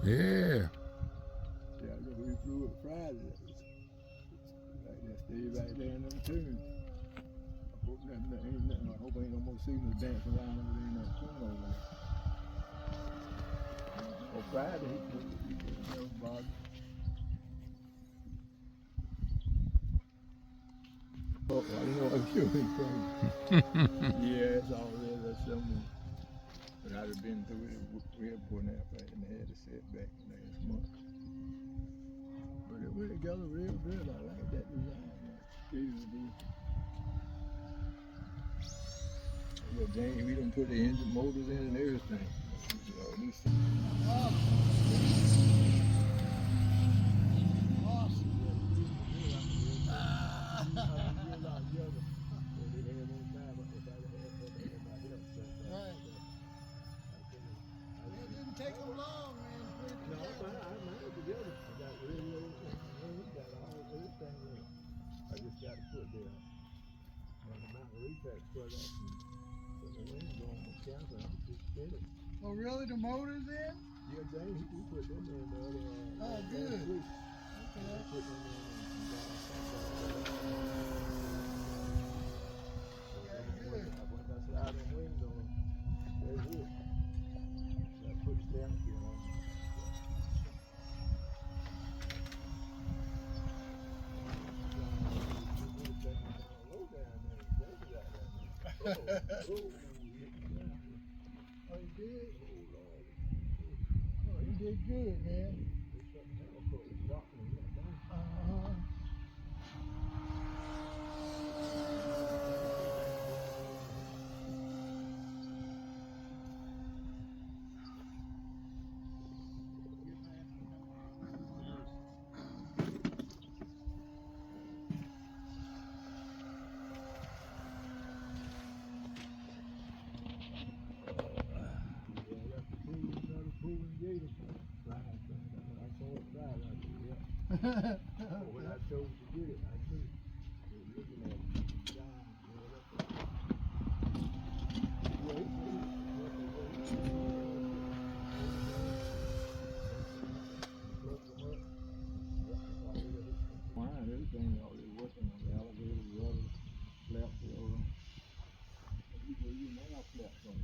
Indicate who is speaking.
Speaker 1: Yeah.
Speaker 2: Yeah, I look, we flew it Friday. Right there, stay right there in them tunes. I hope ain't nothing. I hope ain't no more signals dancing around over there in that corner over there. On Friday, he flew it. He did no bother. Oh, I don't know if you ain't crazy. Yeah, it's already that something. But I'd have been through it real poor now and they had to set back last month. But it went together real good. I like that design. Yeah, James, we done put the engine motors in and everything. You know, these
Speaker 3: It didn't take them long, man, to put it together.
Speaker 2: I managed together. I got radio and got all everything in it. I just got to put the mountain repack plug off and put the wings on mechanical and just spin it.
Speaker 3: Oh, really? The motor's in?
Speaker 2: Yeah, James, he put them in the other
Speaker 3: Oh, good.
Speaker 2: week.
Speaker 3: Okay.
Speaker 2: He put them in and got our stuff out.
Speaker 3: Good.
Speaker 2: Once I slide them wings on, that's it. I put the stamp in on. Oh,
Speaker 3: he did?
Speaker 2: oh, Lord.
Speaker 3: Oh, he did good, man. Uh-huh.
Speaker 2: When I chose to get it, I knew. Looking at it, fine, everything already working on the elevator, rudder, flaps, whatever. You now flaps on.